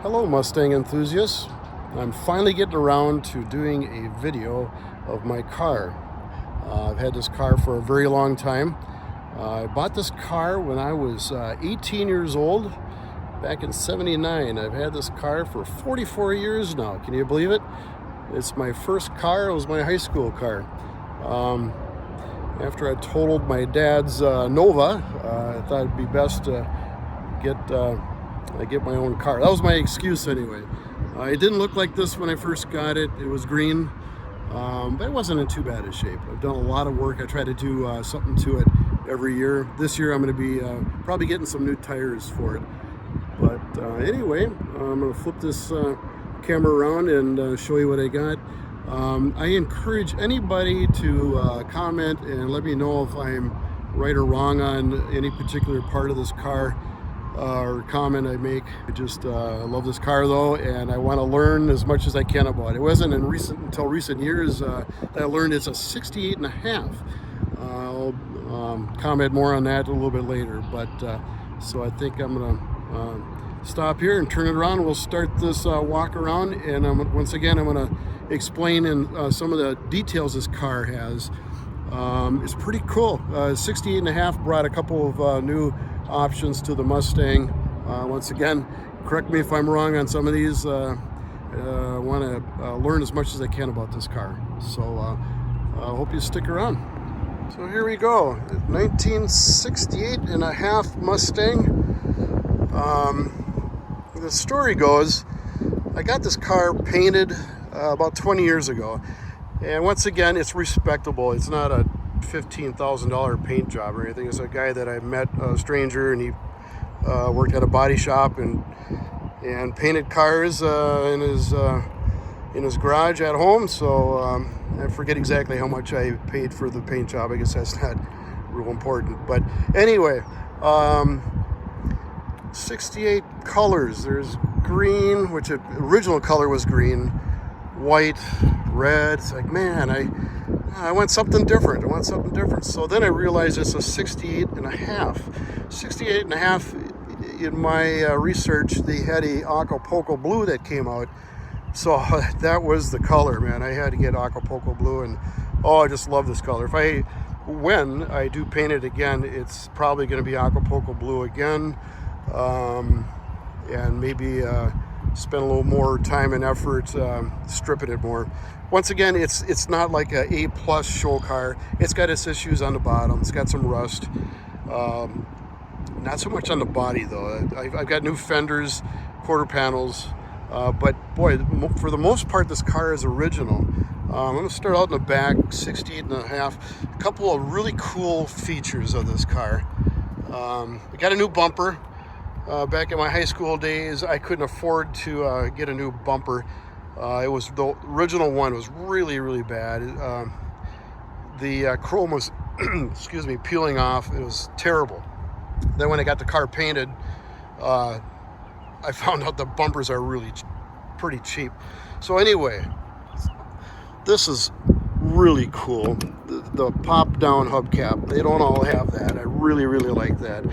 Hello Mustang enthusiasts. I'm finally getting around to doing a video of my car. I've had this car for a very long time. I bought this car when I was 18 years old, back in '79. I've had this car for 44 years now. Can you believe it? It's my first car. It was my high school car. After I totaled my dad's Nova, I thought it'd be best to get my own car. That was my excuse anyway. It didn't look like this when I first got it. It was green, but it wasn't in too bad a shape. I've done a lot of work. I try to do something to it every year. This year I'm going to be probably getting some new tires for it. But anyway, I'm going to flip this camera around and show you what I got. I encourage anybody to comment and let me know if I'm right or wrong on any particular part of this car or comment I make. I love this car though, and I want to learn as much as I can about it. It wasn't until recent years that I learned it's a 68 and a half. I'll comment more on that a little bit later, but so I think I'm gonna stop here and turn it around. We'll start this walk around, and once again I'm gonna explain in some of the details this car has. It's pretty cool. 68 and a half brought a couple of new options to the Mustang. Once again, correct me if I'm wrong on some of these. I want to learn as much as I can about this car. So I hope you stick around. So here we go, 1968 and a half Mustang. The story goes, I got this car painted about 20 years ago. And once again, it's respectable. It's not a $15,000 paint job or anything. It's a guy that I met, a stranger, and he worked at a body shop and painted cars in his garage at home. So I forget exactly how much I paid for the paint job. I guess that's not real important. But anyway, 68 colors. There's green, which the original color was green, white, red. It's like, man, I want something different. I want something different. So then I realized it's a 68 and a half. 68 and a half, in my research, they had a Acapulco blue that came out. So that was the color, man. I had to get Acapulco blue, and I just love this color. When I do paint it again, it's probably going to be Acapulco blue again, and maybe spend a little more time and effort stripping it more. Once again, it's not like a A+ show car. It's got its issues on the bottom. It's got some rust. Not so much on the body though. I've got new fenders, quarter panels, but boy, for the most part, this car is original. I'm going to start out in the back, 68 and a half. A couple of really cool features of this car. We got a new bumper. Back in my high school days, I couldn't afford to get a new bumper. The original one was really, really bad. The chrome was, excuse me, peeling off. It was terrible. Then when I got the car painted, I found out the bumpers are really pretty cheap. So anyway, this is really cool. The pop-down hubcap. They don't all have that. I really, really like that.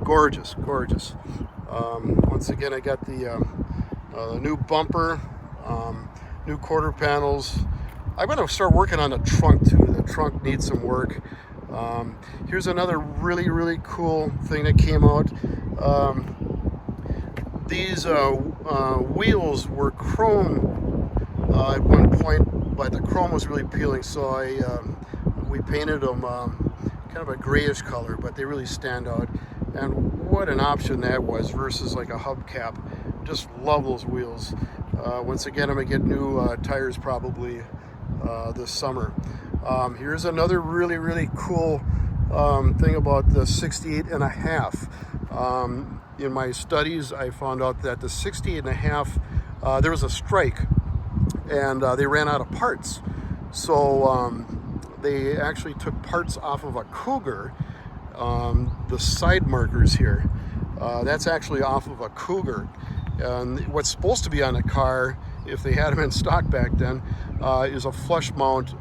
Gorgeous, gorgeous. Once again, I got the new bumper, new quarter panels. I'm going to start working on the trunk too. The trunk needs some work. Here's another really, really cool thing that came out. These wheels were chrome at one point, but the chrome was really peeling, so we painted them kind of a grayish color, but they really stand out. And what an option that was versus like a hubcap. Just love those wheels. Once again, I'm gonna get new tires probably this summer. Here's another really, really cool thing about the 68 and a half. In my studies, I found out that the 68 and a half, there was a strike and they ran out of parts. So they actually took parts off of a Cougar. The side markers here, that's actually off of a Cougar. And what's supposed to be on the car, if they had them in stock back then, is a flush mount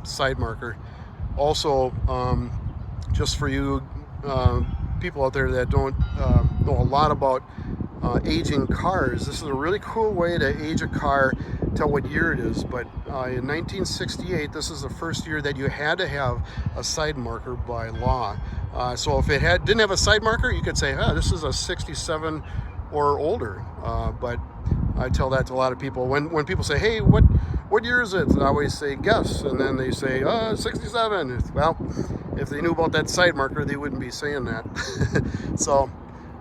side marker. Also, just for you people out there that don't know a lot about aging cars. This is a really cool way to age a car, tell what year it is. But in 1968, this is the first year that you had to have a side marker by law. So if it didn't have a side marker, you could say, this is a 67 or older. But I tell that to a lot of people. When people say, hey, what year is it? I always say, guess. And then they say, 67. Well, if they knew about that side marker, they wouldn't be saying that. So,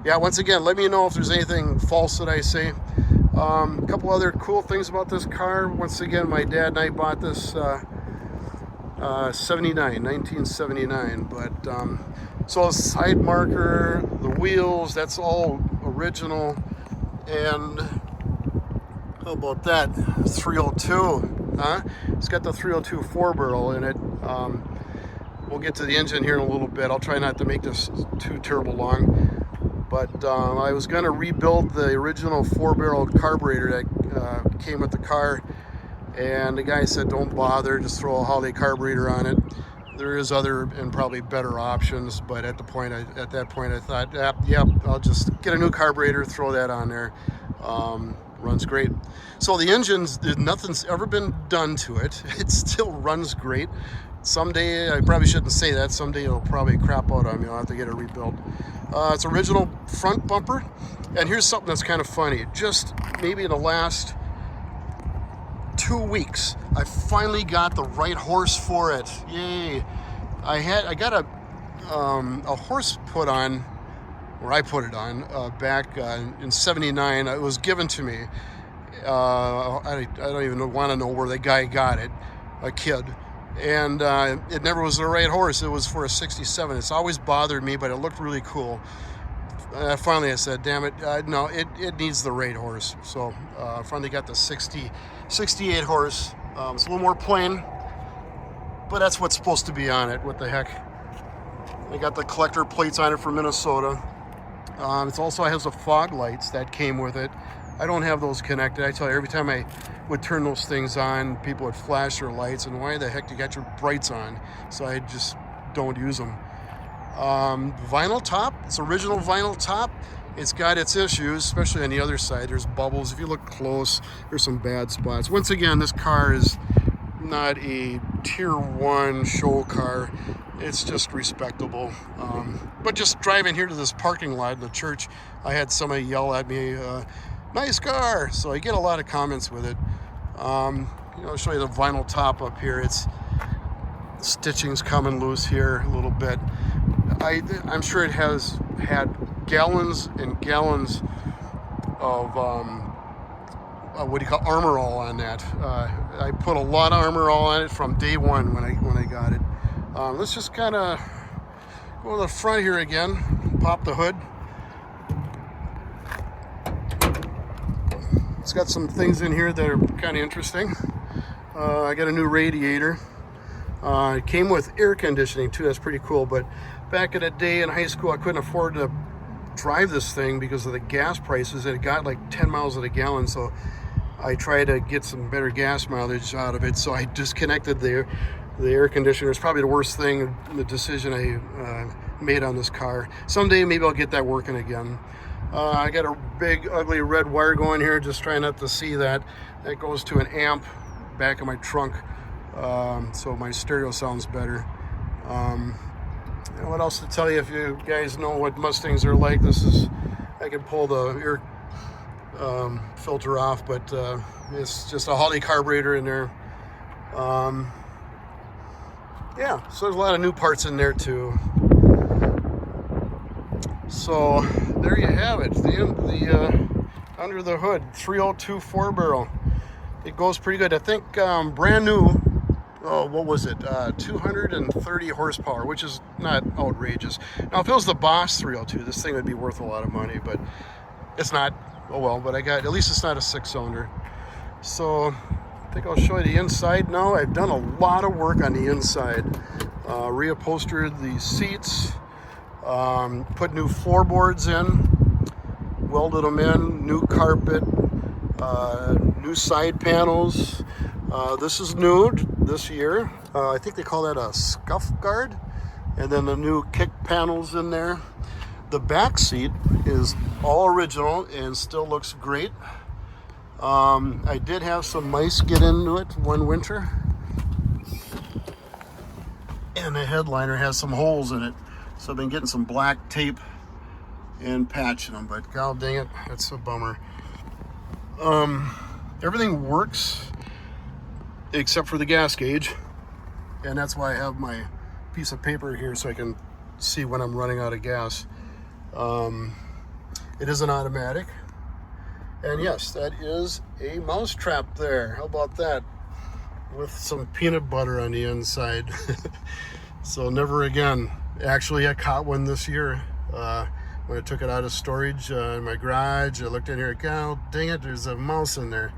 yeah, once again, let me know if there's anything false that I say. A couple other cool things about this car. Once again, my dad and I bought this 1979. But so side marker, the wheels, that's all original. And how about that 302? It's got the 302 4-barrel in it. We'll get to the engine here in a little bit. I'll try not to make this too terrible long. But I was going to rebuild the original 4-barrel carburetor that came with the car, and the guy said don't bother, just throw a Holiday carburetor on it. There is other and probably better options, but at that point I thought, yep, I'll just get a new carburetor, throw that on there. Runs great. So the engine's, nothing's ever been done to it. It still runs great. Someday, I probably shouldn't say that, someday it'll probably crap out on me. I'll have to get it rebuilt. It's original front bumper. And here's something that's kind of funny. Just maybe in the last 2 weeks, I finally got the right horse for it. Yay. I got a horse put on, or I put it on, back in '79. It was given to me. I don't even want to know where the guy got it, a kid. And it never was the right horse. It was for a '67. It's always bothered me, but it looked really cool. Finally, I said, damn it, no, it needs the right horse. So I finally got the 68 horse. It's a little more plain, but that's what's supposed to be on it. What the heck? I got the collector plates on it from Minnesota. It also has the fog lights that came with it. I don't have those connected. I tell you, every time I would turn those things on, people would flash their lights, and why the heck do you got your brights on? So I just don't use them. Vinyl top, it's original vinyl top. It's got its issues, especially on the other side. There's bubbles. If you look close, there's some bad spots. Once again, this car is not a tier 1 show car. It's just respectable. But just driving here to this parking lot in the church, I had somebody yell at me, nice car. So I get a lot of comments with it. I'll show you the vinyl top up here. It's stitching's coming loose here a little bit. I'm sure it has had gallons and gallons of what do you call armor all on that. I put a lot of armor all on it from day one when I got it. Let's just kind of go to the front here again, pop the hood. It's got some things in here that are kind of interesting. I got a new radiator. It came with air conditioning too, that's pretty cool. But back in the day in high school, I couldn't afford to drive this thing because of the gas prices. It got like 10 miles a gallon, so I tried to get some better gas mileage out of it. So I disconnected the air conditioner. It's probably the worst thing, the decision I made on this car. Someday maybe I'll get that working again. I got a big ugly red wire going here, just trying not to see that. That goes to an amp back of my trunk, so my stereo sounds better. And what else to tell you? If you guys know what Mustangs are like, I can pull the air filter off, but it's just a Holiday carburetor in there. Yeah, so there's a lot of new parts in there too. So there you have it, the under the hood 302 4-barrel. It goes pretty good. I think brand new, what was it, 230 horsepower, which is not outrageous. Now if it was the Boss 302, this thing would be worth a lot of money, but it's not. Oh well, but at least it's not a 6-cylinder. So I think I'll show you the inside now. I've done a lot of work on the inside. Reupholstered the seats, put new floorboards in, welded them in, new carpet, new side panels. This is new this year. I think they call that a scuff guard. And then the new kick panels in there. The back seat is all original and still looks great. I did have some mice get into it one winter, and the headliner has some holes in it, so I've been getting some black tape and patching them, but god dang it, that's a bummer. Everything works except for the gas gauge, and that's why I have my piece of paper here so I can see when I'm running out of gas. It is an automatic, and yes, that is a mouse trap there. How about that? With some peanut butter on the inside. So never again. Actually, I caught one this year when I took it out of storage in my garage. I looked in here, god dang it, there's a mouse in there.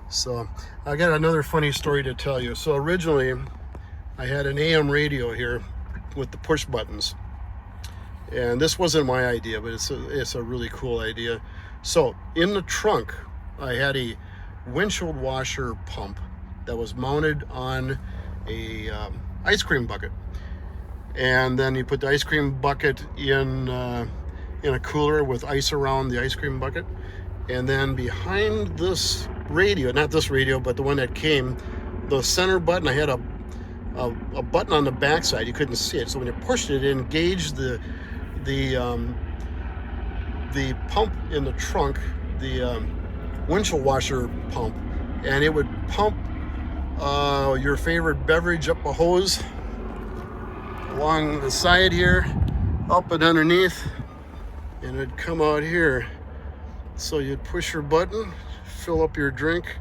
So I got another funny story to tell you. So originally I had an AM radio here with the push buttons, and this wasn't my idea, but it's a really cool idea. So in the trunk I had a windshield washer pump that was mounted on a ice cream bucket, and then you put the ice cream bucket in a cooler with ice around the ice cream bucket, and then behind this radio, not this radio but the one that came, the center button, I had a button on the back side. You couldn't see it, so when you pushed it, it engaged the pump in the trunk, the windshield washer pump, and it would pump your favorite beverage up a hose along the side here, up and underneath, and it'd come out here. So you'd push your button, fill up your drink.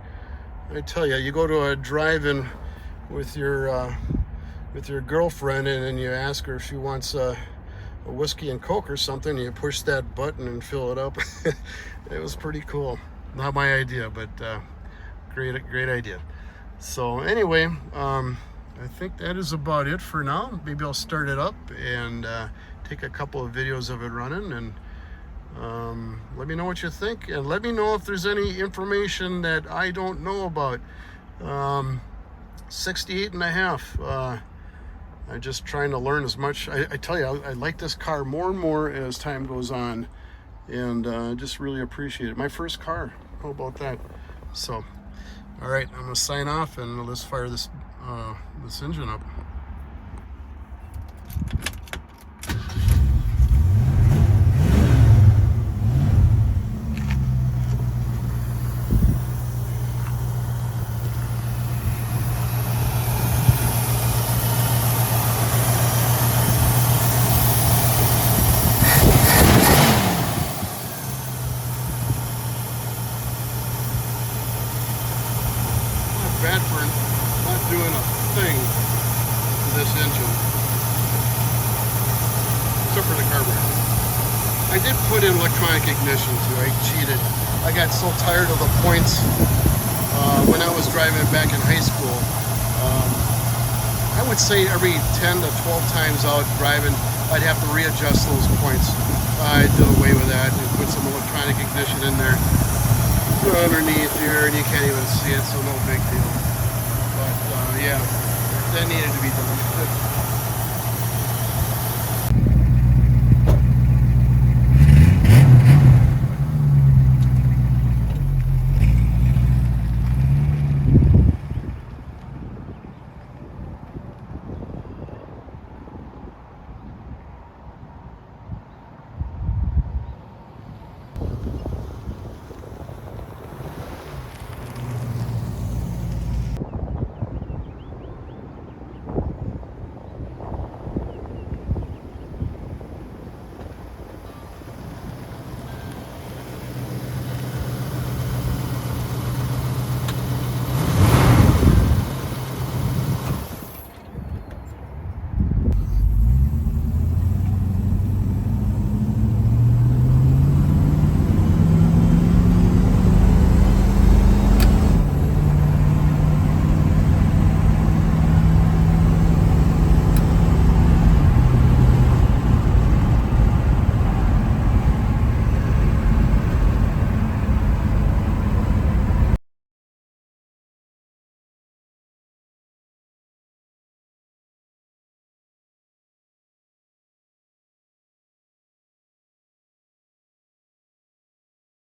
I tell you, you go to a drive-in with your girlfriend, and then you ask her if she wants a whiskey and Coke or something, and you push that button and fill it up. It was pretty cool. Not my idea, but great idea. So anyway, I think that is about it for now. Maybe I'll start it up and take a couple of videos of it running, and let me know what you think, and let me know if there's any information that I don't know about. 68 and a half. I'm just trying to learn as much. I tell you, I like this car more and more as time goes on, and just really appreciate it. My first car, how about that? So, all right, I'm gonna sign off, and let's fire this engine up. Bad for not doing a thing to this engine, except for the carburetor. I did put in electronic ignition too. I cheated. I got so tired of the points when I was driving it back in high school. I would say every 10 to 12 times out driving, I'd have to readjust those points. I did away with that and put some electronic ignition in there underneath here, and you can't even see it, so no big deal. But yeah, that needed to be done.